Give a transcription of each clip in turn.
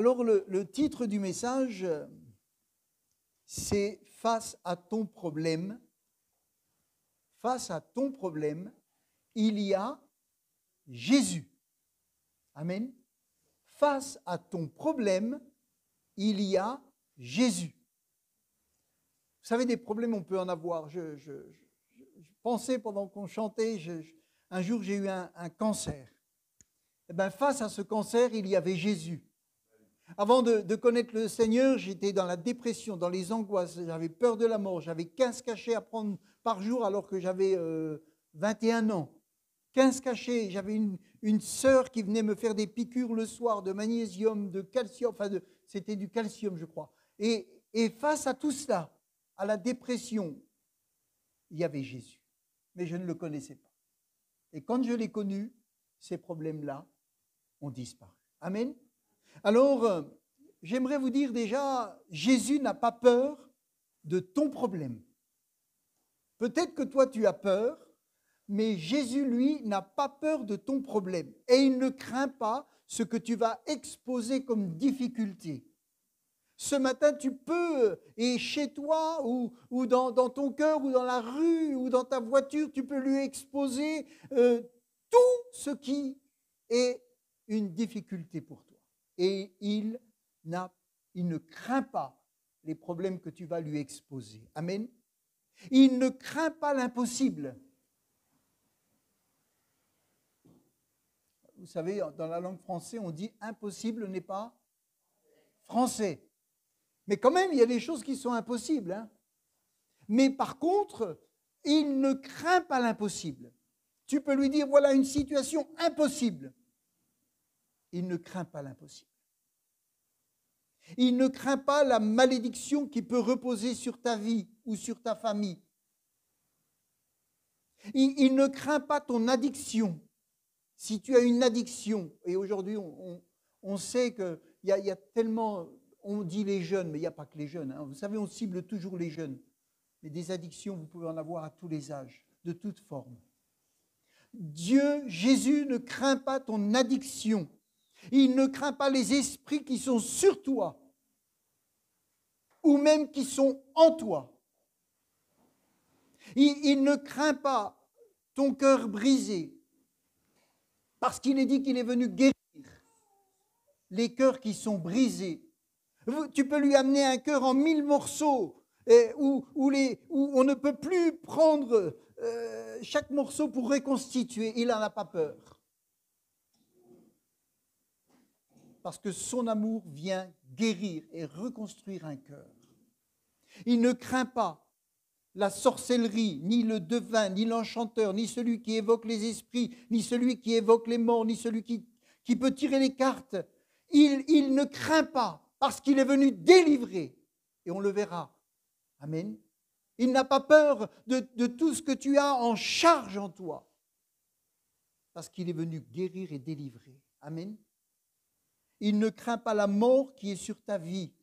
Alors le titre du message, c'est « Face à ton problème ». Face à ton problème, il y a Jésus. Amen. Face à ton problème, il y a Jésus. Vous savez, des problèmes, on peut en avoir. Je pensais pendant qu'on chantait, un jour j'ai eu un cancer. Et bien, face à ce cancer, il y avait Jésus. Avant de connaître le Seigneur, j'étais dans la dépression, dans les angoisses, j'avais peur de la mort, j'avais 15 cachets à prendre par jour alors que j'avais 21 ans. 15 cachets, j'avais une sœur qui venait me faire des piqûres le soir de magnésium, de calcium, c'était du calcium je crois. Et face à tout cela, à la dépression, il y avait Jésus. Mais je ne le connaissais pas. Et quand je l'ai connu, ces problèmes-là ont disparu. Amen. Alors, j'aimerais vous dire déjà, Jésus n'a pas peur de ton problème. Peut-être que toi, tu as peur, mais Jésus, lui, n'a pas peur de ton problème. Et il ne craint pas ce que tu vas exposer comme difficulté. Ce matin, tu peux, et chez toi, ou dans ton cœur, ou dans la rue, ou dans ta voiture, tu peux lui exposer tout ce qui est une difficulté pour toi. Et il ne craint pas les problèmes que tu vas lui exposer. Amen. Il ne craint pas l'impossible. Vous savez, dans la langue française, on dit impossible n'est pas français. Mais quand même, il y a des choses qui sont impossibles. Hein. Mais par contre, il ne craint pas l'impossible. Tu peux lui dire, voilà une situation impossible. Il ne craint pas l'impossible. Il ne craint pas la malédiction qui peut reposer sur ta vie ou sur ta famille. Il ne craint pas ton addiction. Si tu as une addiction, et aujourd'hui on sait qu'il y a tellement, on dit les jeunes, mais il n'y a pas que les jeunes. Hein. Vous savez, on cible toujours les jeunes. Mais des addictions, vous pouvez en avoir à tous les âges, de toutes formes. Dieu, Jésus ne craint pas ton addiction. Il ne craint pas les esprits qui sont sur toi ou même qui sont en toi. Il ne craint pas ton cœur brisé parce qu'il est dit qu'il est venu guérir les cœurs qui sont brisés. Tu peux lui amener un cœur en 1000 morceaux où on ne peut plus prendre chaque morceau pour reconstituer. Il n'en a pas peur. Parce que son amour vient guérir et reconstruire un cœur. Il ne craint pas la sorcellerie, ni le devin, ni l'enchanteur, ni celui qui évoque les esprits, ni celui qui évoque les morts, ni celui qui peut tirer les cartes. Il ne craint pas parce qu'il est venu délivrer. Et on le verra. Amen. Il n'a pas peur de tout ce que tu as en charge en toi. Parce qu'il est venu guérir et délivrer. Amen. Il ne craint pas la mort qui est sur ta vie.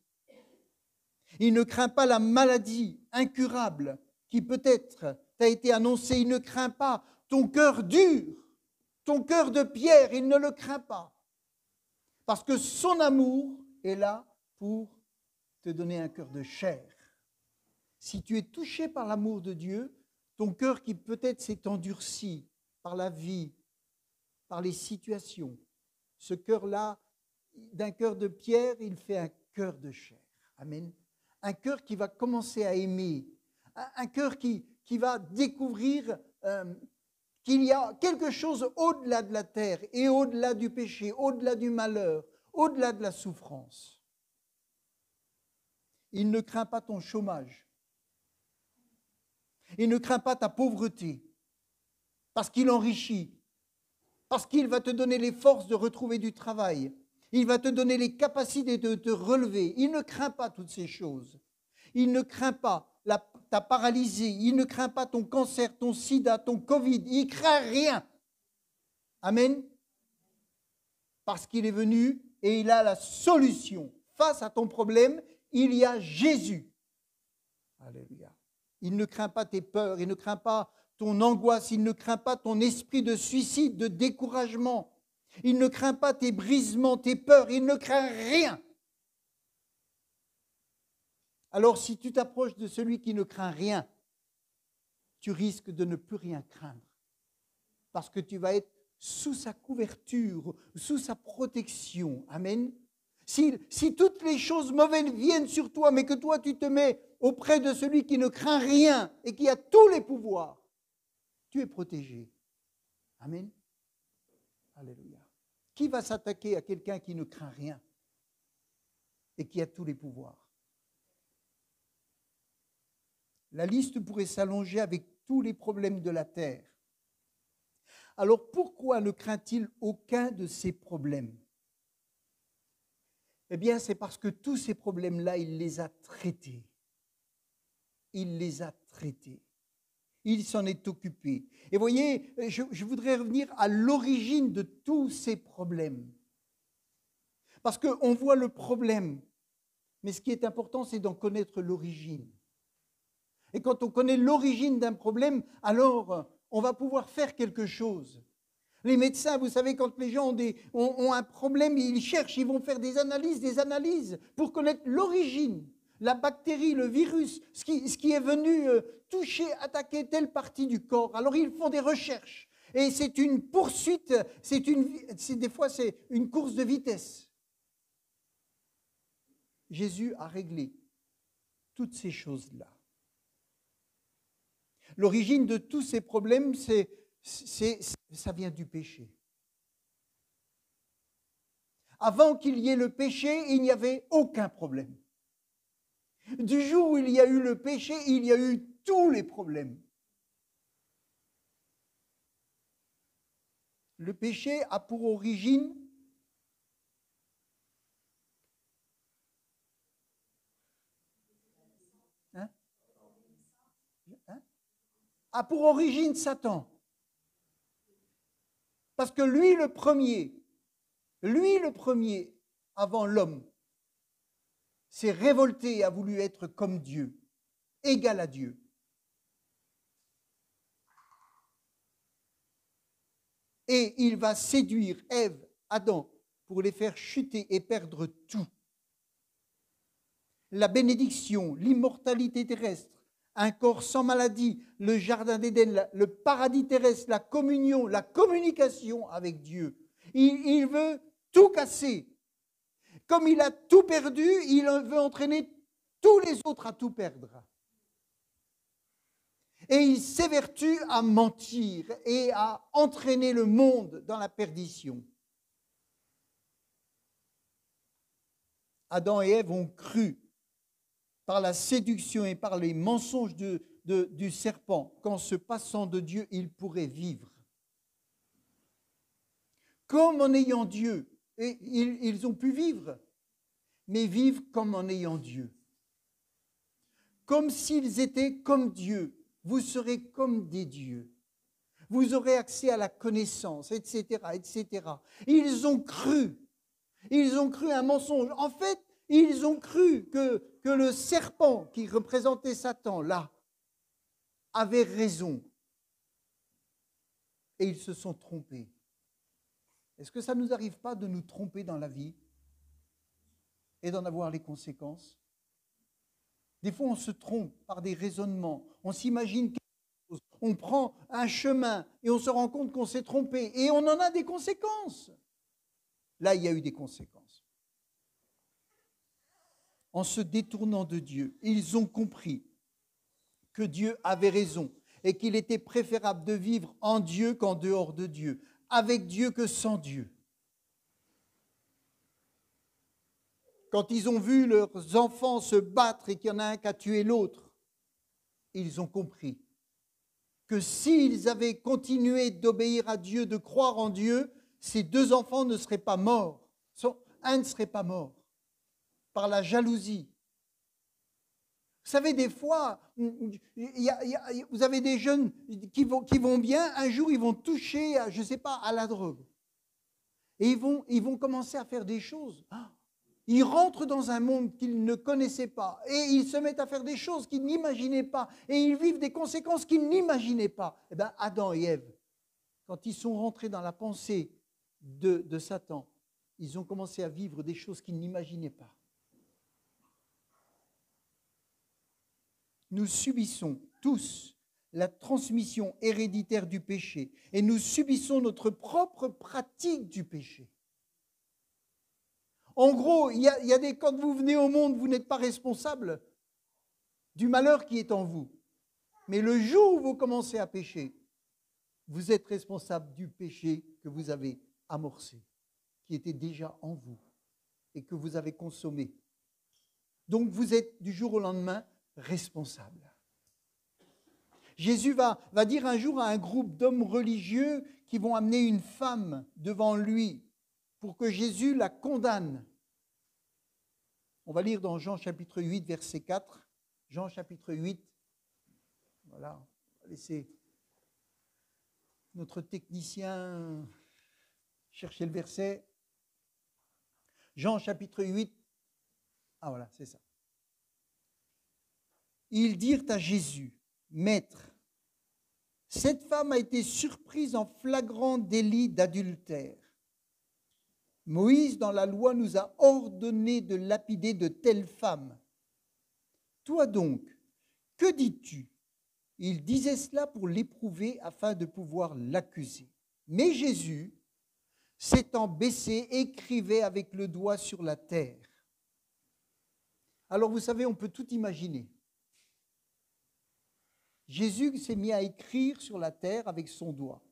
Il ne craint pas la maladie incurable qui peut-être t'a été annoncée. Il ne craint pas ton cœur dur, ton cœur de pierre. Il ne le craint pas. Parce que son amour est là pour te donner un cœur de chair. Si tu es touché par l'amour de Dieu, ton cœur qui peut-être s'est endurci par la vie, par les situations, ce cœur-là, d'un cœur de pierre, il fait un cœur de chair. Amen. Un cœur qui va commencer à aimer. Un cœur qui va découvrir qu'il y a quelque chose au-delà de la terre et au-delà du péché, au-delà du malheur, au-delà de la souffrance. Il ne craint pas ton chômage. Il ne craint pas ta pauvreté. Parce qu'il enrichit. Parce qu'il va te donner les forces de retrouver du travail. Il va te donner les capacités de te relever. Il ne craint pas toutes ces choses. Il ne craint pas ta paralysie. Il ne craint pas ton cancer, ton sida, ton Covid. Il ne craint rien. Amen. Parce qu'il est venu et il a la solution. Face à ton problème, il y a Jésus. Alléluia. Il ne craint pas tes peurs. Il ne craint pas ton angoisse. Il ne craint pas ton esprit de suicide, de découragement. Il ne craint pas tes brisements, tes peurs, il ne craint rien Alors si tu t'approches de celui qui ne craint rien, tu risques de ne plus rien craindre. Parce que tu vas être sous sa couverture, sous sa protection. Amen. Si toutes les choses mauvaises viennent sur toi, mais que toi tu te mets auprès de celui qui ne craint rien et qui a tous les pouvoirs, tu es protégé. Amen. Alléluia. Qui va s'attaquer à quelqu'un qui ne craint rien et qui a tous les pouvoirs? La liste pourrait s'allonger avec tous les problèmes de la terre. Alors pourquoi ne craint-il aucun de ces problèmes? Eh bien, c'est parce que tous ces problèmes-là, il les a traités. Il les a traités. Il s'en est occupé. Et voyez, je voudrais revenir à l'origine de tous ces problèmes. Parce qu'on voit le problème, mais ce qui est important, c'est d'en connaître l'origine. Et quand on connaît l'origine d'un problème, alors on va pouvoir faire quelque chose. Les médecins, vous savez, quand les gens ont un problème, ils cherchent, ils vont faire des analyses pour connaître l'origine, la bactérie, le virus, ce qui est venu toucher, attaquer telle partie du corps. Alors ils font des recherches. Et c'est une poursuite, des fois c'est une course de vitesse. Jésus a réglé toutes ces choses-là. L'origine de tous ces problèmes, ça vient du péché. Avant qu'il y ait le péché, il n'y avait aucun problème. Du jour où il y a eu le péché, il y a eu tous les problèmes. Le péché a pour origine a pour origine Satan. Parce que lui le premier, avant l'homme, s'est révolté et a voulu être comme Dieu, égal à Dieu. Et il va séduire Ève, Adam, pour les faire chuter et perdre tout. La bénédiction, l'immortalité terrestre, un corps sans maladie, le jardin d'Éden, le paradis terrestre, la communion, la communication avec Dieu. Il veut tout casser. Comme il a tout perdu, il veut entraîner tous les autres à tout perdre. Et il s'évertue à mentir et à entraîner le monde dans la perdition. Adam et Ève ont cru par la séduction et par les mensonges du serpent qu'en se passant de Dieu, ils pourraient vivre. Comme en ayant Dieu, et ils ont pu vivre, mais vivre comme en ayant Dieu. Comme s'ils étaient comme Dieu. Vous serez comme des dieux. Vous aurez accès à la connaissance, etc., etc. Ils ont cru un mensonge. En fait, ils ont cru que le serpent qui représentait Satan, là, avait raison. Et ils se sont trompés. Est-ce que ça ne nous arrive pas de nous tromper dans la vie et d'en avoir les conséquences? Des fois, on se trompe par des raisonnements. On s'imagine quelque chose. On prend un chemin et on se rend compte qu'on s'est trompé. Et on en a des conséquences. Là, il y a eu des conséquences. En se détournant de Dieu, ils ont compris que Dieu avait raison et qu'il était préférable de vivre en Dieu qu'en dehors de Dieu, avec Dieu que sans Dieu. Quand ils ont vu leurs enfants se battre et qu'il y en a un qui a tué l'autre, ils ont compris que s'ils avaient continué d'obéir à Dieu, de croire en Dieu, ces deux enfants ne seraient pas morts. Un ne serait pas mort par la jalousie. Vous savez, des fois, vous avez des jeunes qui vont bien, un jour ils vont toucher, je ne sais pas, à la drogue. Et ils vont commencer à faire des choses. Ils rentrent dans un monde qu'ils ne connaissaient pas et ils se mettent à faire des choses qu'ils n'imaginaient pas et ils vivent des conséquences qu'ils n'imaginaient pas. Eh bien, Adam et Ève, quand ils sont rentrés dans la pensée de Satan, ils ont commencé à vivre des choses qu'ils n'imaginaient pas. nous subissons tous la transmission héréditaire du péché et nous subissons notre propre pratique du péché. En gros, quand vous venez au monde, vous n'êtes pas responsable du malheur qui est en vous. Mais le jour où vous commencez à pécher, vous êtes responsable du péché que vous avez amorcé, qui était déjà en vous et que vous avez consommé. Donc vous êtes du jour au lendemain responsable. Jésus va dire un jour à un groupe d'hommes religieux qui vont amener une femme devant lui pour que Jésus la condamne. On va lire dans Jean chapitre 8, verset 4. Jean chapitre 8. Voilà, on va laisser notre technicien chercher le verset. Jean chapitre 8. Ah voilà, c'est ça. Ils dirent à Jésus, « Maître, cette femme a été surprise en flagrant délit d'adultère. Moïse, dans la loi, nous a ordonné de lapider de telles femmes. Toi donc, que dis-tu » Il disait cela pour l'éprouver afin de pouvoir l'accuser. Mais Jésus, s'étant baissé, écrivait avec le doigt sur la terre. Alors vous savez, on peut tout imaginer. Jésus s'est mis à écrire sur la terre avec son doigt.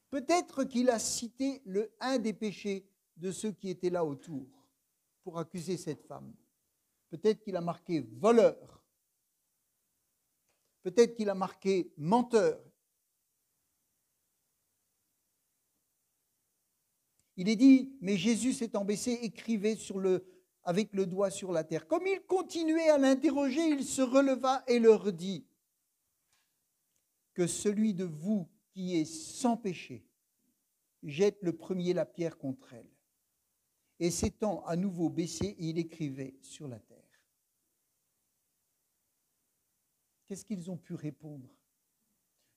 Peut-être qu'il a cité un des péchés de ceux qui étaient là autour pour accuser cette femme. Peut-être qu'il a marqué voleur. Peut-être qu'il a marqué menteur. Il est dit, mais Jésus s'étant baissé, écrivait avec le doigt sur la terre. Comme il continuait à l'interroger, il se releva et leur dit, que celui de vous qui est sans péché jette le premier la pierre contre elle. Et s'étant à nouveau baissé, il écrivait sur la terre. Qu'est-ce qu'ils ont pu répondre?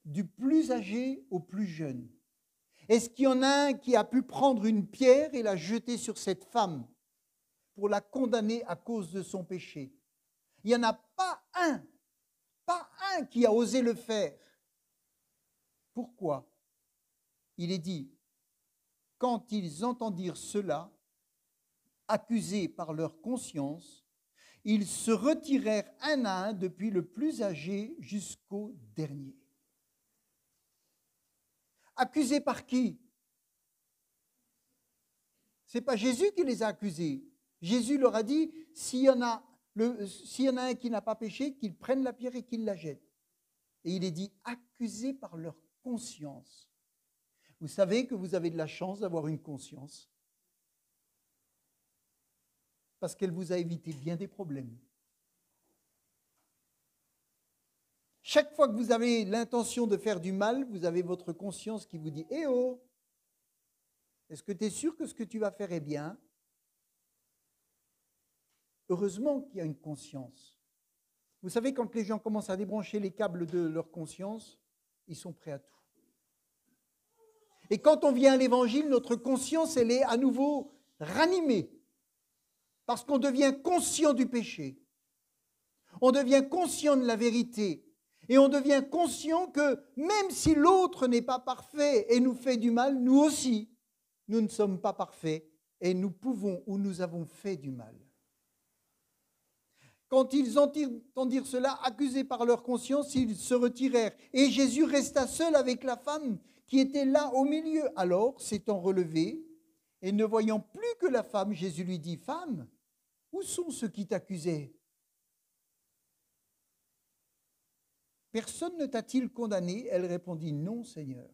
Du plus âgé au plus jeune. Est-ce qu'il y en a un qui a pu prendre une pierre et la jeter sur cette femme pour la condamner à cause de son péché? Il n'y en a pas un qui a osé le faire. Pourquoi? Il est dit, quand ils entendirent cela, accusés par leur conscience, ils se retirèrent un à un depuis le plus âgé jusqu'au dernier. Accusés par qui? Ce n'est pas Jésus qui les a accusés. Jésus leur a dit, s'il y en a un qui n'a pas péché, qu'il prenne la pierre et qu'il la jette. Et il est dit, accusés par leur conscience. Vous savez que vous avez de la chance d'avoir une conscience parce qu'elle vous a évité bien des problèmes. Chaque fois que vous avez l'intention de faire du mal, vous avez votre conscience qui vous dit « Eh oh, est-ce que tu es sûr que ce que tu vas faire est bien ?» Heureusement qu'il y a une conscience. Vous savez, quand les gens commencent à débrancher les câbles de leur conscience, ils sont prêts à tout. Et quand on vient à l'Évangile, notre conscience, elle est à nouveau ranimée. Parce qu'on devient conscient du péché. On devient conscient de la vérité. Et on devient conscient que même si l'autre n'est pas parfait et nous fait du mal, nous aussi, nous ne sommes pas parfaits et nous pouvons ou nous avons fait du mal. Quand ils entendirent cela, accusés par leur conscience, ils se retirèrent. Et Jésus resta seul avec la femme qui était là au milieu. Alors, s'étant relevé et ne voyant plus que la femme, Jésus lui dit, « Femme, où sont ceux qui t'accusaient? Personne ne t'a-t-il condamné ?» Elle répondit, « Non, Seigneur. »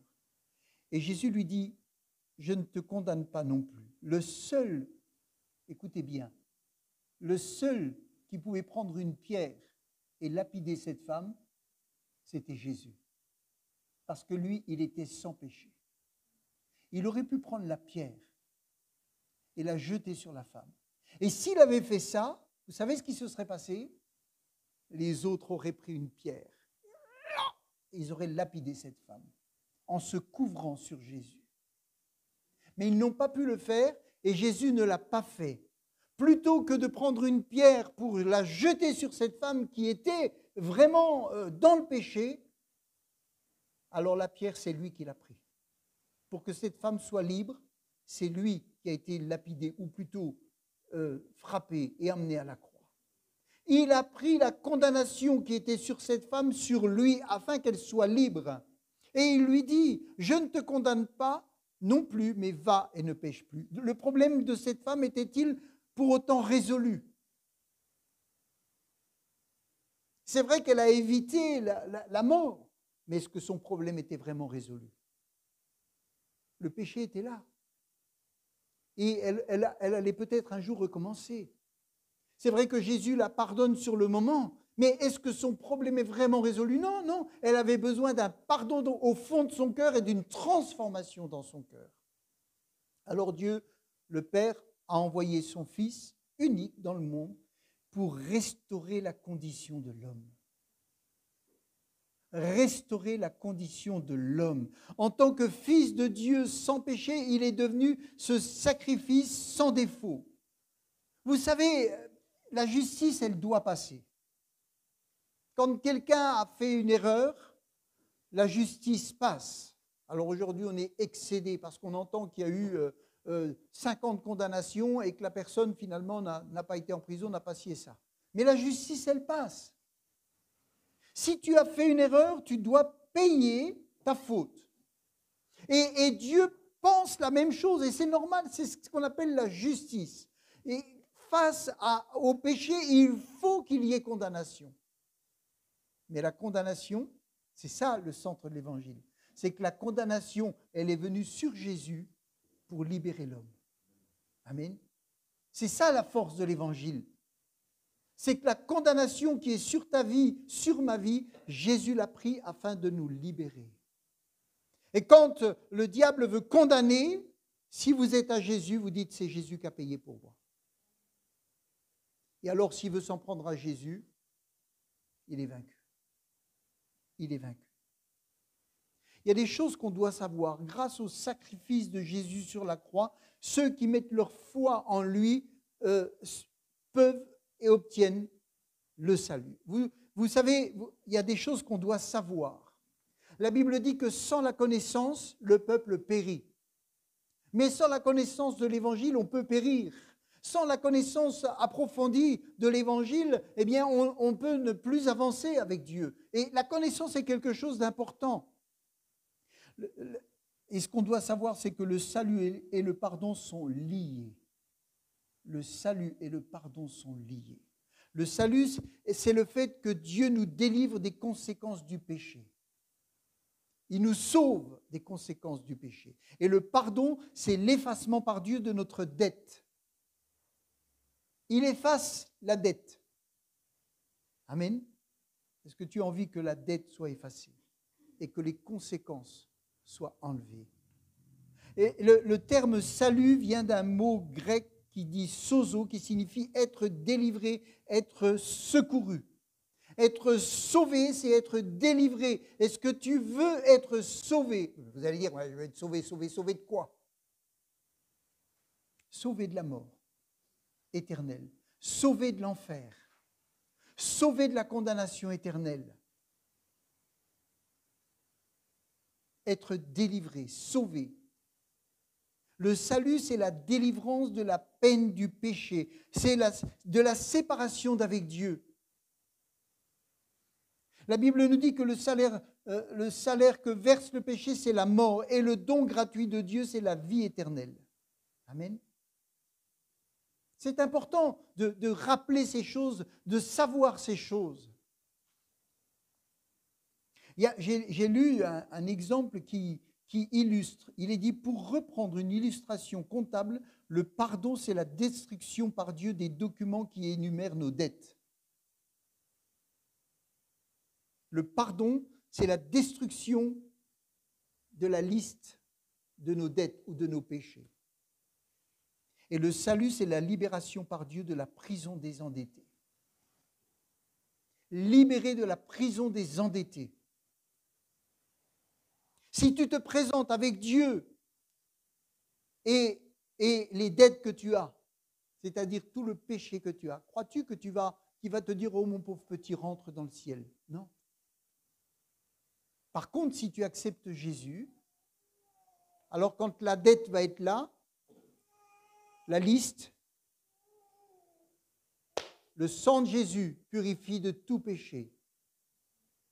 Et Jésus lui dit, « Je ne te condamne pas non plus. » Le seul, écoutez bien, le seul qui pouvait prendre une pierre et lapider cette femme, c'était Jésus. Parce que lui, il était sans péché. Il aurait pu prendre la pierre et la jeter sur la femme. Et s'il avait fait ça, vous savez ce qui se serait passé? Les autres auraient pris une pierre. Et ils auraient lapidé cette femme en se couvrant sur Jésus. Mais ils n'ont pas pu le faire et Jésus ne l'a pas fait. Plutôt que de prendre une pierre pour la jeter sur cette femme qui était vraiment dans le péché, alors la pierre, c'est lui qui l'a pris. Pour que cette femme soit libre, c'est lui qui a été lapidé, ou plutôt frappé et amené à la croix. Il a pris la condamnation qui était sur cette femme sur lui afin qu'elle soit libre. Et il lui dit, je ne te condamne pas non plus, mais va et ne pêche plus. Le problème de cette femme était-il pour autant résolu? C'est vrai qu'elle a évité la mort, mais est-ce que son problème était vraiment résolu? Le péché était là. Et elle allait peut-être un jour recommencer. C'est vrai que Jésus la pardonne sur le moment, mais est-ce que son problème est vraiment résolu? Non, non, elle avait besoin d'un pardon au fond de son cœur et d'une transformation dans son cœur. Alors Dieu, le Père, a envoyé son Fils unique dans le monde pour restaurer la condition de l'homme. Restaurer la condition de l'homme. En tant que Fils de Dieu sans péché, il est devenu ce sacrifice sans défaut. Vous savez, la justice, elle doit passer. Quand quelqu'un a fait une erreur, la justice passe. Alors aujourd'hui, on est excédé parce qu'on entend qu'il y a eu 50 condamnations et que la personne, finalement, n'a pas été en prison, n'a pas ci et ça. Mais la justice, elle passe. Si tu as fait une erreur, tu dois payer ta faute. Et Dieu pense la même chose, et c'est normal, c'est ce qu'on appelle la justice. Et face au péché, il faut qu'il y ait condamnation. Mais la condamnation, c'est ça le centre de l'Évangile. C'est que la condamnation, elle est venue sur Jésus pour libérer l'homme. Amen. C'est ça la force de l'Évangile. C'est que la condamnation qui est sur ta vie, sur ma vie, Jésus l'a pris afin de nous libérer. Et quand le diable veut condamner, si vous êtes à Jésus, vous dites c'est Jésus qui a payé pour moi. Et alors s'il veut s'en prendre à Jésus, il est vaincu. Il est vaincu. Il y a des choses qu'on doit savoir. Grâce au sacrifice de Jésus sur la croix, ceux qui mettent leur foi en lui peuvent et obtiennent le salut. Vous savez, il y a des choses qu'on doit savoir. La Bible dit que sans la connaissance, le peuple périt. Mais sans la connaissance de l'Évangile, on peut périr. Sans la connaissance approfondie de l'Évangile, eh bien, on peut ne plus avancer avec Dieu. Et la connaissance est quelque chose d'important. Et ce qu'on doit savoir, c'est que le salut et le pardon sont liés. Le salut et le pardon sont liés. Le salut, c'est le fait que Dieu nous délivre des conséquences du péché. Il nous sauve des conséquences du péché. Et le pardon, c'est l'effacement par Dieu de notre dette. Il efface la dette. Amen. Est-ce que tu as envie que la dette soit effacée et que les conséquences soient enlevées? Et le terme salut vient d'un mot grec qui dit sozo, qui signifie être délivré, être secouru. Être sauvé, c'est être délivré. Est-ce que tu veux être sauvé? Vous allez dire, ouais, je veux être sauvé. Sauvé de quoi? Sauvé de la mort éternelle. Sauvé de l'enfer. Sauvé de la condamnation éternelle. Être délivré, sauvé. Le salut, c'est la délivrance de la peine du péché. C'est de la séparation d'avec Dieu. La Bible nous dit que le salaire que verse le péché, c'est la mort. Et le don gratuit de Dieu, c'est la vie éternelle. Amen. C'est important de rappeler ces choses, de savoir ces choses. J'ai lu un exemple qui illustre. Il est dit, pour reprendre une illustration comptable, le pardon, c'est la destruction par Dieu des documents qui énumèrent nos dettes. Le pardon, c'est la destruction de la liste de nos dettes ou de nos péchés. Et le salut, c'est la libération par Dieu de la prison des endettés. Libéré de la prison des endettés. Si tu te présentes avec Dieu et les dettes que tu as, c'est-à-dire tout le péché que tu as, crois-tu qu'il qui va te dire « Oh mon pauvre petit, rentre dans le ciel ». Non. Par contre, si tu acceptes Jésus, alors quand la dette va être là, la liste, le sang de Jésus purifie de tout péché.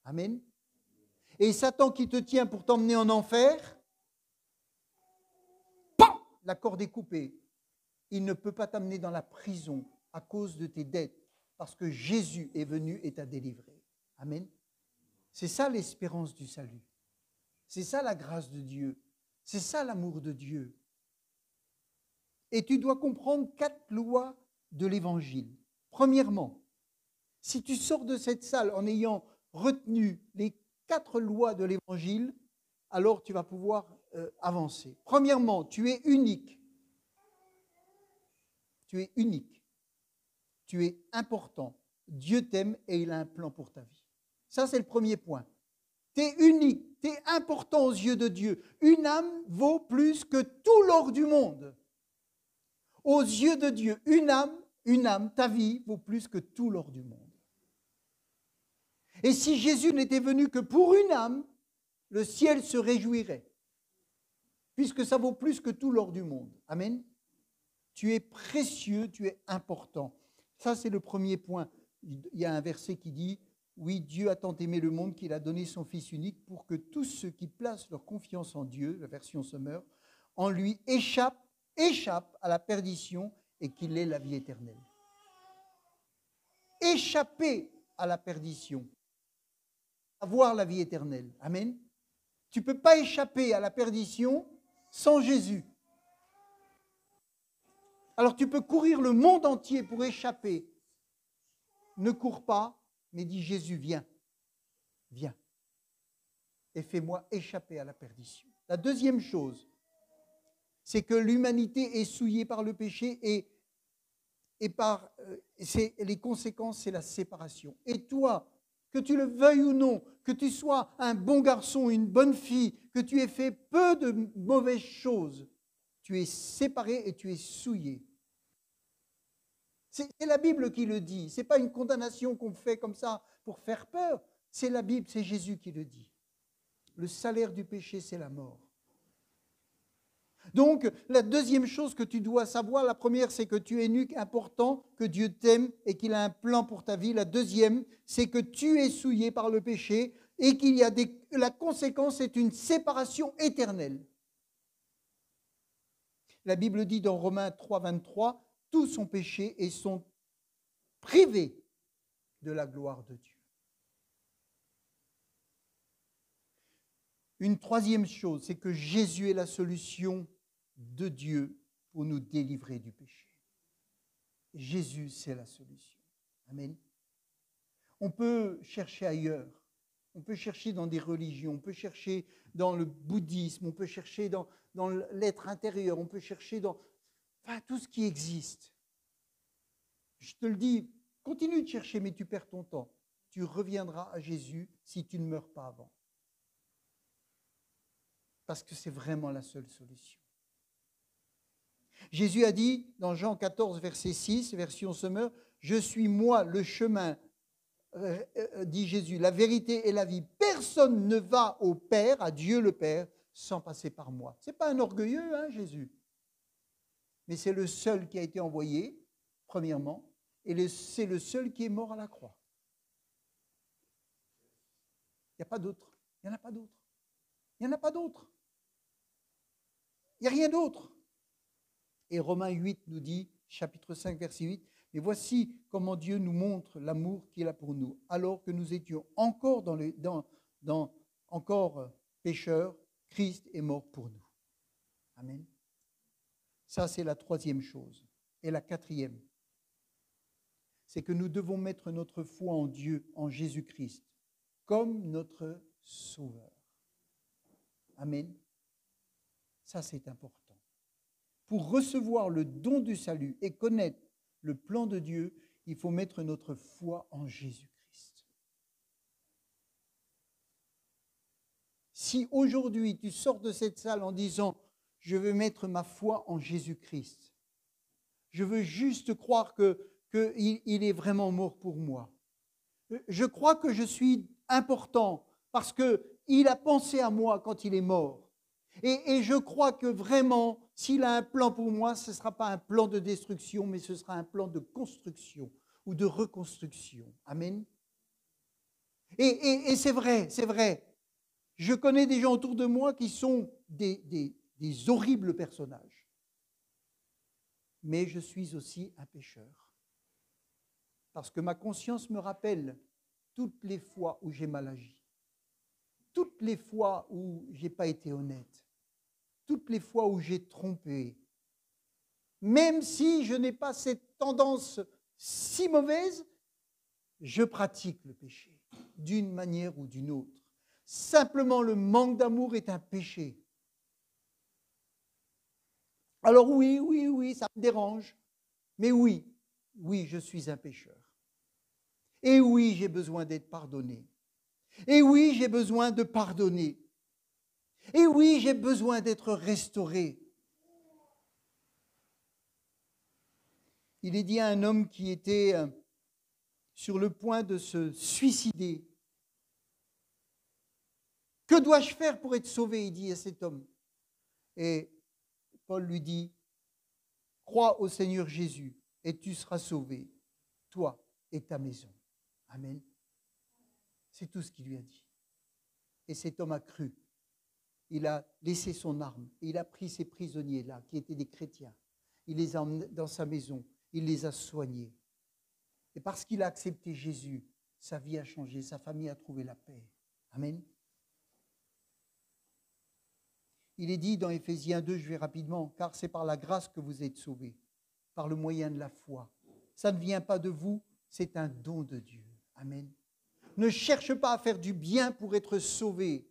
Amen. Et Satan qui te tient pour t'emmener en enfer, pam, la corde est coupée. Il ne peut pas t'amener dans la prison à cause de tes dettes, parce que Jésus est venu et t'a délivré. Amen. C'est ça l'espérance du salut. C'est ça la grâce de Dieu. C'est ça l'amour de Dieu. Et tu dois comprendre 4 lois de l'Évangile. Premièrement, si tu sors de cette salle en ayant retenu les 4 lois de l'Évangile, alors tu vas pouvoir avancer. Premièrement, tu es unique. Tu es unique. Tu es important. Dieu t'aime et il a un plan pour ta vie. Ça, c'est le premier point. Tu es unique, tu es important aux yeux de Dieu. Une âme vaut plus que tout l'or du monde. Aux yeux de Dieu, une âme, ta vie vaut plus que tout l'or du monde. Et si Jésus n'était venu que pour une âme, le ciel se réjouirait, puisque ça vaut plus que tout l'or du monde. Amen. Tu es précieux, tu es important. Ça, c'est le premier point. Il y a un verset qui dit « Oui, Dieu a tant aimé le monde qu'il a donné son Fils unique pour que tous ceux qui placent leur confiance en Dieu, la version Sommer, en lui échappent à la perdition et qu'il ait la vie éternelle. » Échapper à la perdition, avoir la vie éternelle. Amen. Tu ne peux pas échapper à la perdition sans Jésus. Alors tu peux courir le monde entier pour échapper. Ne cours pas, mais dis Jésus, viens, viens, et fais-moi échapper à la perdition. La deuxième chose, c'est que l'humanité est souillée par le péché et les conséquences, c'est la séparation. Et toi, que tu le veuilles ou non, que tu sois un bon garçon, une bonne fille, que tu aies fait peu de mauvaises choses, tu es séparé et tu es souillé. C'est la Bible qui le dit. Ce n'est pas une condamnation qu'on fait comme ça pour faire peur. C'est la Bible, c'est Jésus qui le dit. Le salaire du péché, c'est la mort. Donc, la deuxième chose que tu dois savoir, la première, c'est que tu es unique, important, que Dieu t'aime et qu'il a un plan pour ta vie. La deuxième, c'est que tu es souillé par le péché et qu'il y a la conséquence, c'est une séparation éternelle. La Bible dit dans Romains 3, 23, tous sont péchés et sont privés de la gloire de Dieu. Une troisième chose, c'est que Jésus est la solution de Dieu pour nous délivrer du péché. Jésus, c'est la solution. Amen. On peut chercher ailleurs. On peut chercher dans des religions, on peut chercher dans le bouddhisme, on peut chercher dans l'être intérieur, on peut chercher dans tout ce qui existe. Je te le dis, continue de chercher, mais tu perds ton temps. Tu reviendras à Jésus si tu ne meurs pas avant. Parce que c'est vraiment la seule solution. Jésus a dit dans Jean 14, verset 6, version Sommer, « Je suis moi le chemin » dit Jésus, la vérité et la vie. Personne ne va au Père, à Dieu le Père, sans passer par moi. Ce n'est pas un orgueilleux, hein, Jésus. Mais c'est le seul qui a été envoyé, premièrement, et c'est le seul qui est mort à la croix. Il n'y a pas d'autre. Il n'y en a pas d'autre. Il n'y en a pas d'autre. Il n'y a rien d'autre. Et Romains 8 nous dit, chapitre 5, verset 8, « Mais voici comment Dieu nous montre l'amour qu'il a pour nous. Alors que nous étions encore encore pécheurs, Christ est mort pour nous. » Amen. Ça, c'est la troisième chose. Et la quatrième, c'est que nous devons mettre notre foi en Dieu, en Jésus-Christ, comme notre Sauveur. Amen. Ça, c'est important. Pour recevoir le don du salut et connaître le plan de Dieu, il faut mettre notre foi en Jésus-Christ. Si aujourd'hui tu sors de cette salle en disant « Je veux mettre ma foi en Jésus-Christ », je veux juste croire que qu'il est vraiment mort pour moi. Je crois que je suis important parce qu'il a pensé à moi quand il est mort. Et je crois que vraiment, s'il a un plan pour moi, ce ne sera pas un plan de destruction, mais ce sera un plan de construction ou de reconstruction. Amen. Et c'est vrai, c'est vrai. Je connais des gens autour de moi qui sont des horribles personnages. Mais je suis aussi un pécheur. Parce que ma conscience me rappelle toutes les fois où j'ai mal agi, toutes les fois où je n'ai pas été honnête, toutes les fois où j'ai trompé. Même si je n'ai pas cette tendance si mauvaise, je pratique le péché d'une manière ou d'une autre. Simplement, le manque d'amour est un péché. Alors oui, ça me dérange. Mais oui, je suis un pécheur. Et oui, j'ai besoin d'être pardonné. Et oui, j'ai besoin de pardonner. Et oui, j'ai besoin d'être restauré. Il est dit à un homme qui était sur le point de se suicider. Que dois-je faire pour être sauvé? Il dit à cet homme. Et Paul lui dit, crois au Seigneur Jésus et tu seras sauvé, toi et ta maison. Amen. C'est tout ce qu'il lui a dit. Et cet homme a cru. Il a laissé son arme et il a pris ces prisonniers-là, qui étaient des chrétiens. Il les a emmenés dans sa maison. Il les a soignés. Et parce qu'il a accepté Jésus, sa vie a changé, sa famille a trouvé la paix. Amen. Il est dit dans Éphésiens 2, je vais rapidement, car c'est par la grâce que vous êtes sauvés, par le moyen de la foi. Ça ne vient pas de vous, c'est un don de Dieu. Amen. Ne cherche pas à faire du bien pour être sauvé.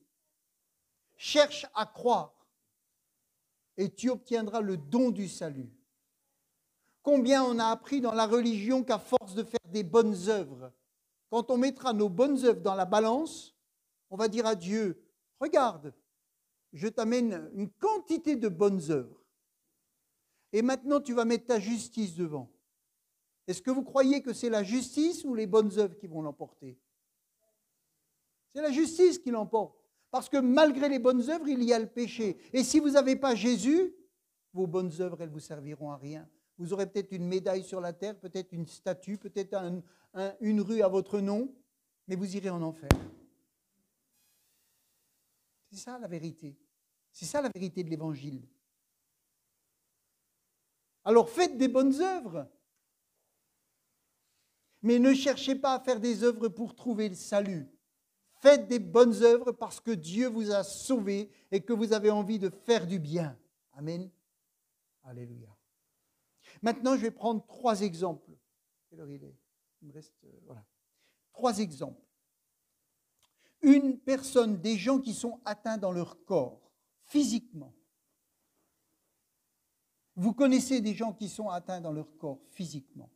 Cherche à croire et tu obtiendras le don du salut. Combien on a appris dans la religion qu'à force de faire des bonnes œuvres, quand on mettra nos bonnes œuvres dans la balance, on va dire à Dieu, regarde, je t'amène une quantité de bonnes œuvres. Et maintenant, tu vas mettre ta justice devant. Est-ce que vous croyez que c'est la justice ou les bonnes œuvres qui vont l'emporter? C'est la justice qui l'emporte. Parce que malgré les bonnes œuvres, il y a le péché. Et si vous n'avez pas Jésus, vos bonnes œuvres, elles ne vous serviront à rien. Vous aurez peut-être une médaille sur la terre, peut-être une statue, peut-être une rue à votre nom, mais vous irez en enfer. C'est ça la vérité. C'est ça la vérité de l'Évangile. Alors faites des bonnes œuvres. Mais ne cherchez pas à faire des œuvres pour trouver le salut. Faites des bonnes œuvres parce que Dieu vous a sauvé et que vous avez envie de faire du bien. Amen. Alléluia. Maintenant, je vais prendre 3 exemples. Quelle heure il est? Il me reste, voilà. 3 exemples. Une personne, des gens qui sont atteints dans leur corps, physiquement. Vous connaissez des gens qui sont atteints dans leur corps, physiquement.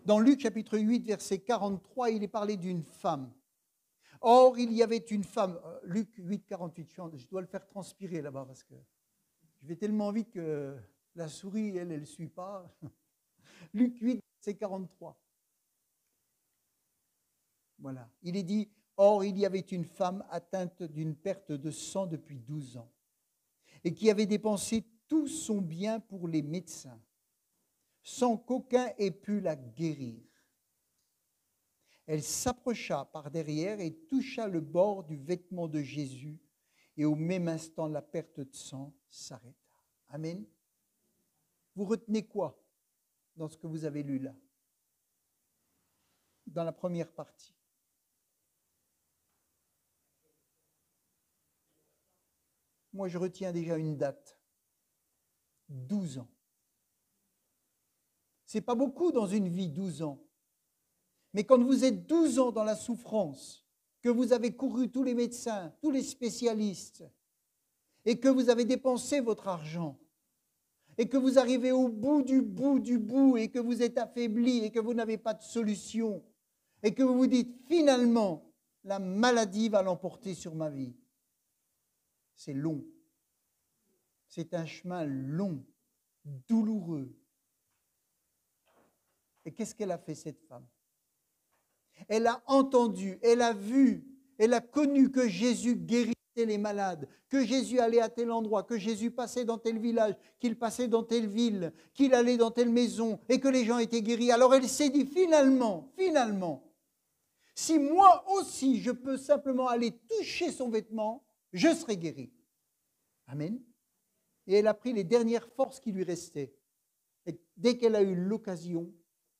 Dans Luc chapitre 8, verset 43, il est parlé d'une femme. Or, il y avait une femme, Luc 8, 48, je dois le faire transpirer là-bas parce que je vais tellement vite que la souris, elle ne suit pas. Luc 8, verset 43. Voilà, il est dit, or, il y avait une femme atteinte d'une perte de sang depuis 12 ans et qui avait dépensé tout son bien pour les médecins, sans qu'aucun ait pu la guérir. Elle s'approcha par derrière et toucha le bord du vêtement de Jésus, et au même instant, la perte de sang s'arrêta. Amen. Vous retenez quoi dans ce que vous avez lu là? Dans la première partie. Moi, je retiens déjà une date. 12 ans. Ce n'est pas beaucoup dans une vie, 12 ans. Mais quand vous êtes 12 ans dans la souffrance, que vous avez couru tous les médecins, tous les spécialistes, et que vous avez dépensé votre argent, et que vous arrivez au bout du bout du bout, et que vous êtes affaibli, et que vous n'avez pas de solution, et que vous vous dites finalement, la maladie va l'emporter sur ma vie. C'est long. C'est un chemin long, douloureux. Et qu'est-ce qu'elle a fait, cette femme? Elle a entendu, elle a vu, elle a connu que Jésus guérissait les malades, que Jésus allait à tel endroit, que Jésus passait dans tel village, qu'il passait dans telle ville, qu'il allait dans telle maison et que les gens étaient guéris. Alors elle s'est dit finalement, si moi aussi je peux simplement aller toucher son vêtement, je serai guéri. Amen. Et elle a pris les dernières forces qui lui restaient. Et dès qu'elle a eu l'occasion,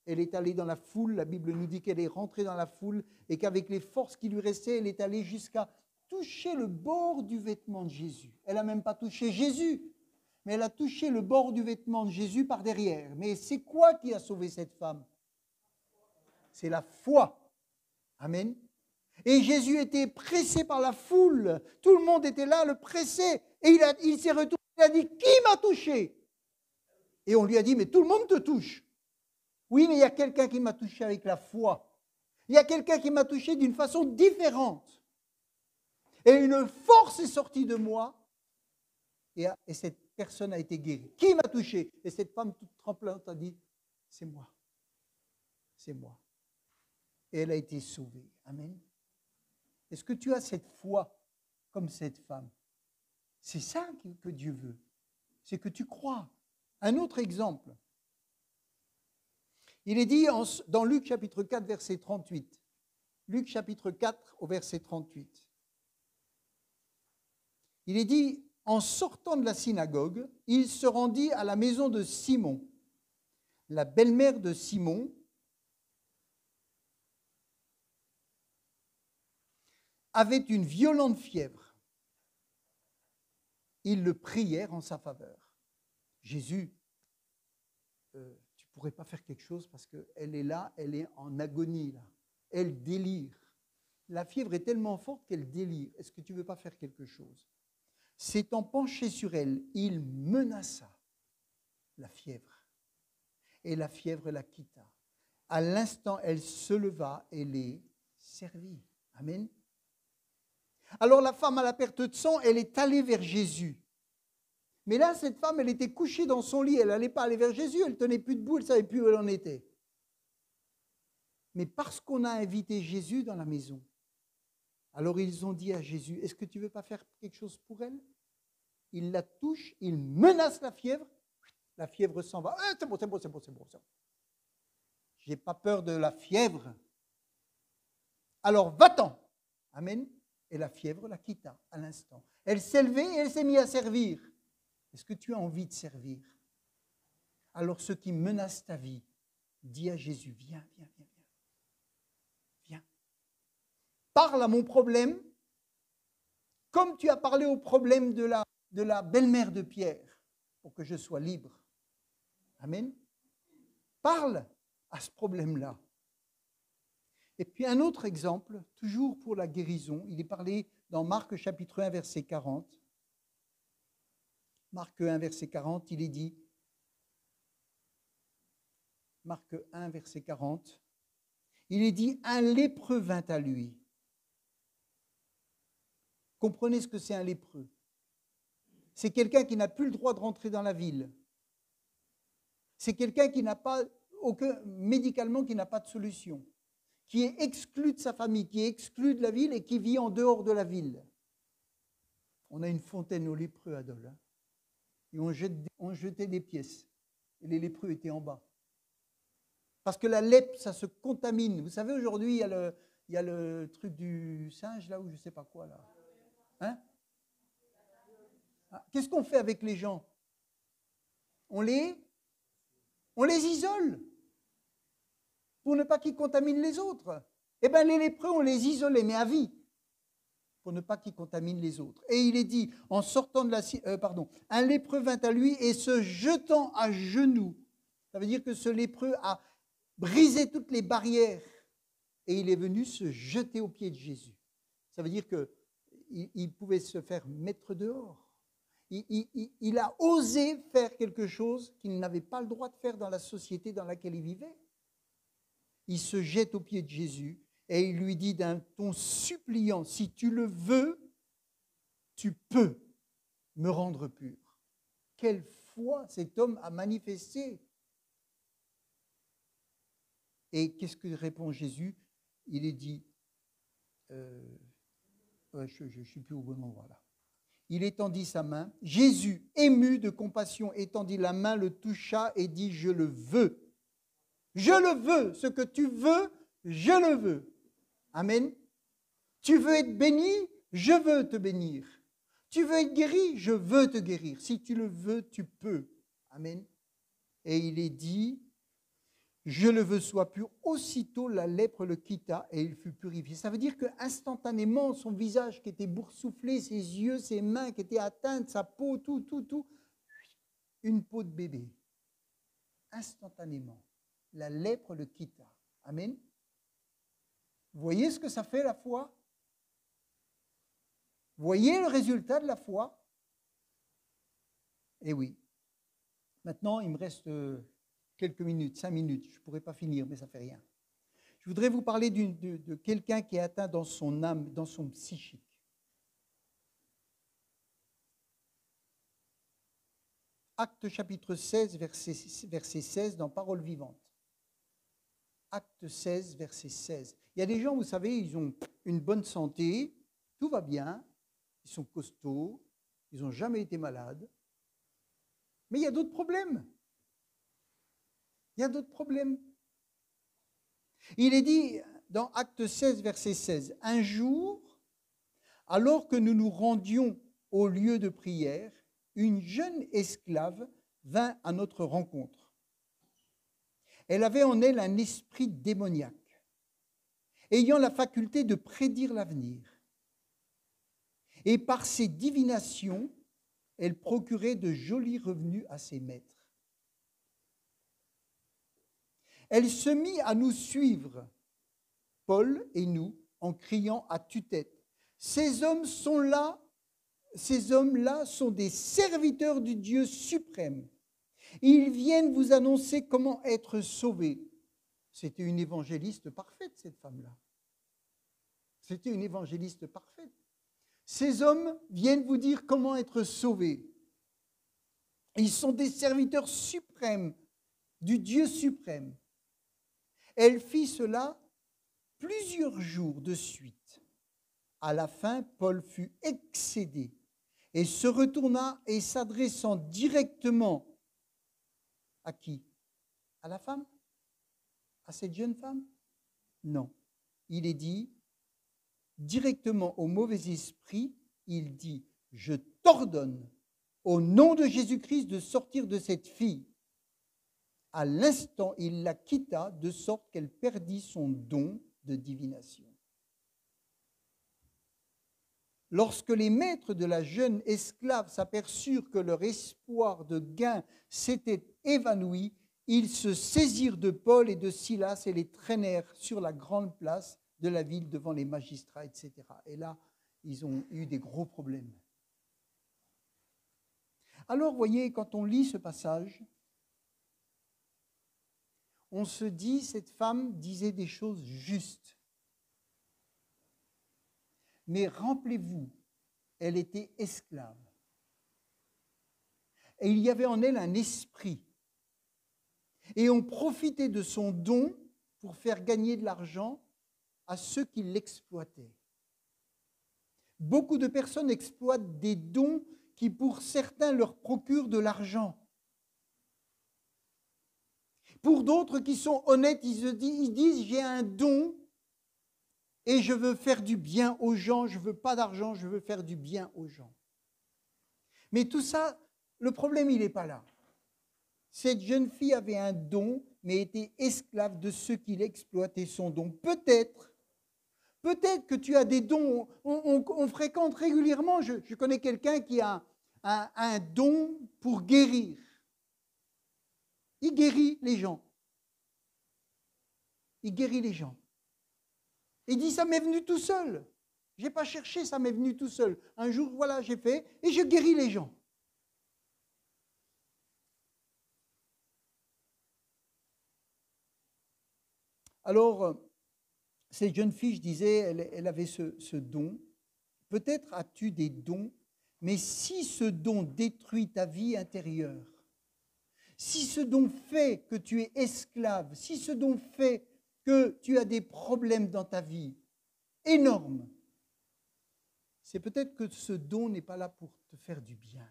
elle est allée dans la foule. La Bible nous dit qu'elle est rentrée dans la foule et qu'avec les forces qui lui restaient, elle est allée jusqu'à toucher le bord du vêtement de Jésus. Elle n'a même pas touché Jésus, mais elle a touché le bord du vêtement de Jésus par derrière. Mais c'est quoi qui a sauvé cette femme? C'est la foi. Amen. Et Jésus était pressé par la foule. Tout le monde était là, le pressé. Et il s'est retourné, il a dit, qui m'a touché? Et on lui a dit, mais tout le monde te touche. Oui, mais il y a quelqu'un qui m'a touché avec la foi. Il y a quelqu'un qui m'a touché d'une façon différente. Et une force est sortie de moi. Et cette personne a été guérie. Qui m'a touché? Et cette femme toute tremblante a dit, c'est moi. C'est moi. Et elle a été sauvée. Amen. Est-ce que tu as cette foi comme cette femme? C'est ça que Dieu veut. C'est que tu crois. Un autre exemple. Il est dit dans Luc chapitre 4, verset 38. Luc chapitre 4 au verset 38. Il est dit, en sortant de la synagogue, il se rendit à la maison de Simon. La belle-mère de Simon avait une violente fièvre. Ils le prièrent en sa faveur. Jésus, tu ne pourrais pas faire quelque chose parce qu'elle est là, elle est en agonie là. Elle délire. La fièvre est tellement forte qu'elle délire. Est-ce que tu ne veux pas faire quelque chose? S'étant penché sur elle, il menaça la fièvre. Et la fièvre la quitta. À l'instant, elle se leva et les servit. Amen. Alors la femme à la perte de sang, elle est allée vers Jésus. Mais là, cette femme, elle était couchée dans son lit, elle n'allait pas aller vers Jésus, elle ne tenait plus debout, elle ne savait plus où elle en était. Mais parce qu'on a invité Jésus dans la maison, alors ils ont dit à Jésus, est-ce que tu ne veux pas faire quelque chose pour elle? Il la touche, il menace la fièvre s'en va. C'est bon. Je n'ai pas peur de la fièvre. Alors va-t'en. Amen. Et la fièvre la quitta à l'instant. Elle s'est levée et elle s'est mise à servir. Est-ce que tu as envie de servir? Alors ceux qui menacent ta vie, dis à Jésus, viens. Parle à mon problème comme tu as parlé au problème de la belle-mère de Pierre pour que je sois libre. Amen. Parle à ce problème-là. Et puis un autre exemple, toujours pour la guérison, il est parlé dans Marc chapitre 1, verset 40. Marc 1, verset 40, il est dit, Marc 1, verset 40, il est dit, un lépreux vint à lui. Comprenez ce que c'est un lépreux. C'est quelqu'un qui n'a plus le droit de rentrer dans la ville. C'est quelqu'un qui n'a pas, médicalement, qui n'a pas de solution, qui est exclu de sa famille, qui est exclu de la ville et qui vit en dehors de la ville. On a une fontaine aux lépreux à Dole. Et on jetait des pièces. Et les lépreux étaient en bas. Parce que la lèpre, ça se contamine. Vous savez, aujourd'hui, il y a le truc du singe, là, ou je ne sais pas quoi, là. Hein? Qu'est-ce qu'on fait avec les gens? On les isole pour ne pas qu'ils contaminent les autres. Eh bien, les lépreux, on les isolait, mais à vie, pour ne pas qu'ils contaminent les autres. Et il est dit, en sortant de un lépreux vint à lui et se jetant à genoux. Ça veut dire que ce lépreux a brisé toutes les barrières et il est venu se jeter aux pieds de Jésus. Ça veut dire qu'il pouvait se faire mettre dehors. Il a osé faire quelque chose qu'il n'avait pas le droit de faire dans la société dans laquelle il vivait. Il se jette aux pieds de Jésus et il lui dit d'un ton suppliant, si tu le veux, tu peux me rendre pur. Quelle foi cet homme a manifesté. Et qu'est-ce que répond Jésus? Il est dit, je ne suis plus au bon endroit là. Il étendit sa main. Jésus, ému de compassion, étendit la main, le toucha et dit, je le veux. Je le veux. Ce que tu veux, je le veux. Amen. Tu veux être béni? Je veux te bénir. Tu veux être guéri? Je veux te guérir. Si tu le veux, tu peux. Amen. Et il est dit, je le veux, sois pur. Aussitôt, la lèpre le quitta et il fut purifié. Ça veut dire qu'instantanément, son visage qui était boursouflé, ses yeux, ses mains qui étaient atteintes, sa peau, tout, une peau de bébé. Instantanément, la lèpre le quitta. Amen. Vous voyez ce que ça fait la foi? Vous voyez le résultat de la foi? Eh oui. Maintenant, il me reste quelques minutes, 5 minutes. Je ne pourrais pas finir, mais ça ne fait rien. Je voudrais vous parler de quelqu'un qui est atteint dans son âme, dans son psychique. Acte chapitre 16, verset 16, dans Parole vivante. Acte 16, verset 16. Il y a des gens, vous savez, ils ont une bonne santé, tout va bien, ils sont costauds, ils n'ont jamais été malades. Mais il y a d'autres problèmes. Il y a d'autres problèmes. Il est dit dans Acte 16, verset 16, « Un jour, alors que nous nous rendions au lieu de prière, une jeune esclave vint à notre rencontre. Elle avait en elle un esprit démoniaque, ayant la faculté de prédire l'avenir. Et par ses divinations, elle procurait de jolis revenus à ses maîtres. Elle se mit à nous suivre, Paul et nous, en criant à tue-tête. Ces hommes-là sont des serviteurs du Dieu suprême. Ils viennent vous annoncer comment être sauvés. C'était une évangéliste parfaite, cette femme-là. C'était une évangéliste parfaite. Ces hommes viennent vous dire comment être sauvés. Ils sont des serviteurs suprêmes du Dieu suprême. Elle fit cela plusieurs jours de suite. À la fin, Paul fut excédé et se retourna et s'adressant directement à qui? À la femme? À cette jeune femme? Non. Il est dit, directement au mauvais esprit, il dit, je t'ordonne au nom de Jésus-Christ de sortir de cette fille. À l'instant, il la quitta de sorte qu'elle perdit son don de divination. Lorsque les maîtres de la jeune esclave s'aperçurent que leur espoir de gain s'était évanoui, ils se saisirent de Paul et de Silas et les traînèrent sur la grande place de la ville devant les magistrats, etc. Et là, ils ont eu des gros problèmes. Alors, voyez, quand on lit ce passage, on se dit, cette femme disait des choses justes. Mais rappelez-vous, elle était esclave. Et il y avait en elle un esprit. Et on profitait de son don pour faire gagner de l'argent à ceux qui l'exploitaient. Beaucoup de personnes exploitent des dons qui, pour certains, leur procurent de l'argent. Pour d'autres qui sont honnêtes, ils disent, j'ai un don et je veux faire du bien aux gens, je ne veux pas d'argent, je veux faire du bien aux gens. Mais tout ça, le problème, il n'est pas là. Cette jeune fille avait un don, mais était esclave de ceux qui l'exploitaient son don. Peut-être que tu as des dons, on fréquente régulièrement, je connais quelqu'un qui a un don pour guérir. Il guérit les gens. Il guérit les gens. Il dit, ça m'est venu tout seul. Je n'ai pas cherché, ça m'est venu tout seul. Un jour, voilà, j'ai fait et je guéris les gens. Alors, cette jeune fille, je disais, elle avait ce don. Peut-être as-tu des dons, mais si ce don détruit ta vie intérieure, si ce don fait que tu es esclave, si ce don fait que tu as des problèmes dans ta vie énormes, c'est peut-être que ce don n'est pas là pour te faire du bien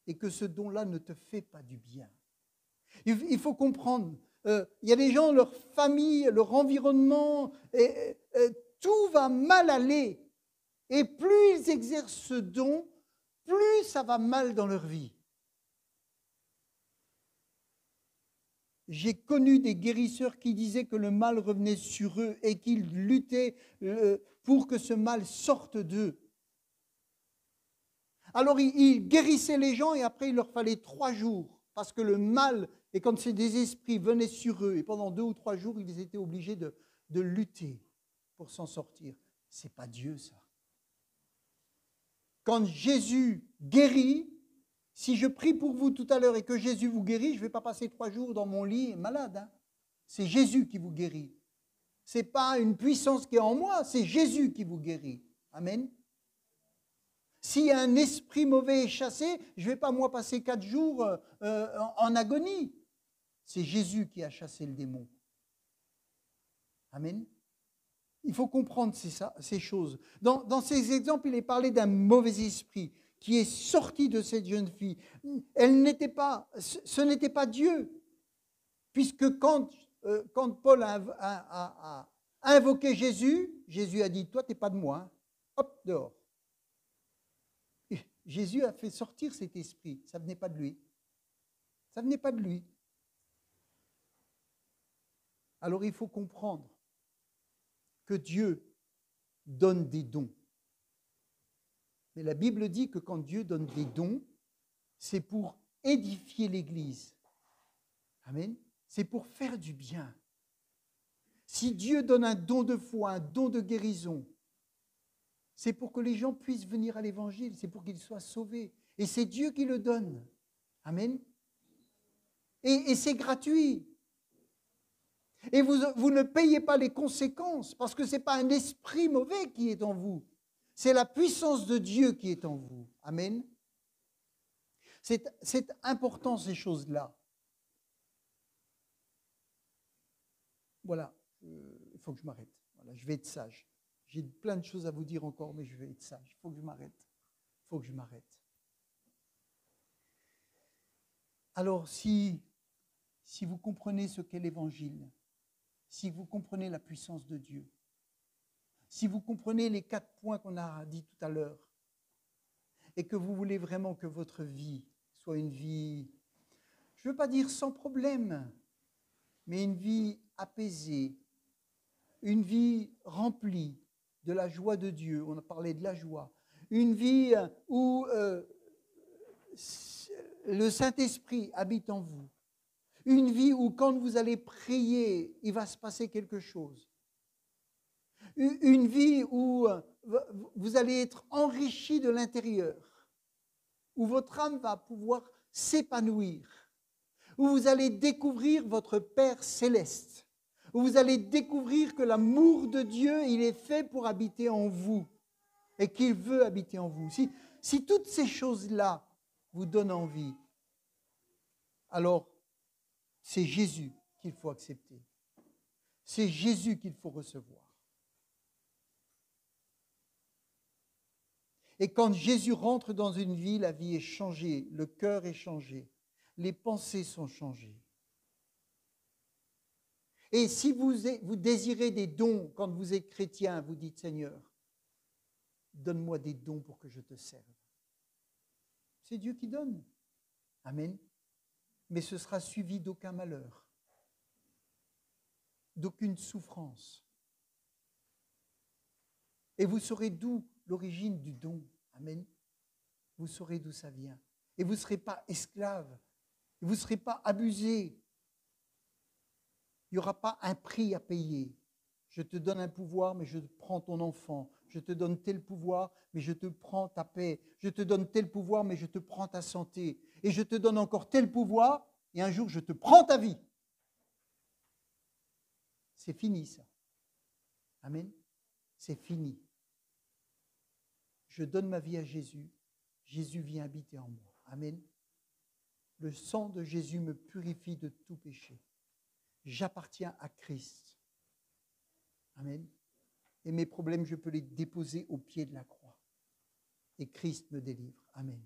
et que ce don-là ne te fait pas du bien. Il faut comprendre, il y a des gens, leur famille, leur environnement, tout va mal aller. Et plus ils exercent ce don, plus ça va mal dans leur vie. J'ai connu des guérisseurs qui disaient que le mal revenait sur eux et qu'ils luttaient pour que ce mal sorte d'eux. Alors ils guérissaient les gens et après il leur fallait 3 jours parce que le mal, et quand ces des esprits venaient sur eux, et pendant 2 ou 3 jours, ils étaient obligés de lutter pour s'en sortir. Ce n'est pas Dieu, ça. Quand Jésus guérit, si je prie pour vous tout à l'heure et que Jésus vous guérit, je ne vais pas passer 3 jours dans mon lit malade. Hein. C'est Jésus qui vous guérit. Ce n'est pas une puissance qui est en moi, c'est Jésus qui vous guérit. Amen. Si un esprit mauvais est chassé, je ne vais pas moi passer 4 jours en agonie. C'est Jésus qui a chassé le démon. Amen. Il faut comprendre ces choses. Dans ces exemples, il est parlé d'un mauvais esprit qui est sorti de cette jeune fille. Ce n'était pas Dieu. Puisque quand Paul a invoqué Jésus, Jésus a dit, toi, tu n'es pas de moi. Hein. Hop, dehors. Et Jésus a fait sortir cet esprit. Ça ne venait pas de lui. Ça ne venait pas de lui. Alors il faut comprendre que Dieu donne des dons. Mais la Bible dit que quand Dieu donne des dons, c'est pour édifier l'Église. Amen. C'est pour faire du bien. Si Dieu donne un don de foi, un don de guérison, c'est pour que les gens puissent venir à l'Évangile, c'est pour qu'ils soient sauvés. Et c'est Dieu qui le donne. Amen. Et c'est gratuit. Et vous ne payez pas les conséquences, parce que ce n'est pas un esprit mauvais qui est en vous. C'est la puissance de Dieu qui est en vous. Amen. C'est important, ces choses-là. Voilà, il faut que je m'arrête. Voilà, je vais être sage. J'ai plein de choses à vous dire encore, mais je vais être sage. Il faut que je m'arrête. Il faut que je m'arrête. Alors, si vous comprenez ce qu'est l'Évangile, si vous comprenez la puissance de Dieu, si vous comprenez les 4 points qu'on a dit tout à l'heure, et que vous voulez vraiment que votre vie soit une vie, je ne veux pas dire sans problème, mais une vie apaisée, une vie remplie de la joie de Dieu, on a parlé de la joie, une vie où le Saint-Esprit habite en vous, une vie où quand vous allez prier, il va se passer quelque chose. Une vie où vous allez être enrichi de l'intérieur, où votre âme va pouvoir s'épanouir, où vous allez découvrir votre Père céleste, où vous allez découvrir que l'amour de Dieu, il est fait pour habiter en vous et qu'il veut habiter en vous. Si toutes ces choses-là vous donnent envie, alors c'est Jésus qu'il faut accepter. C'est Jésus qu'il faut recevoir. Et quand Jésus rentre dans une vie, la vie est changée, le cœur est changé, les pensées sont changées. Et si vous désirez des dons, quand vous êtes chrétien, vous dites, Seigneur, donne-moi des dons pour que je te serve. C'est Dieu qui donne. Amen. Mais ce sera suivi d'aucun malheur, d'aucune souffrance. Et vous saurez d'où l'origine du don. Amen. Vous saurez d'où ça vient. Et vous ne serez pas esclave. Vous ne serez pas abusé. Il n'y aura pas un prix à payer. Je te donne un pouvoir, mais je prends ton enfant. Je te donne tel pouvoir, mais je te prends ta paix. Je te donne tel pouvoir, mais je te prends ta santé. Et je te donne encore tel pouvoir, et un jour, je te prends ta vie. C'est fini, ça. Amen. C'est fini. Je donne ma vie à Jésus. Jésus vient habiter en moi. Amen. Le sang de Jésus me purifie de tout péché. J'appartiens à Christ. Amen. Et mes problèmes, je peux les déposer au pied de la croix. Et Christ me délivre. Amen.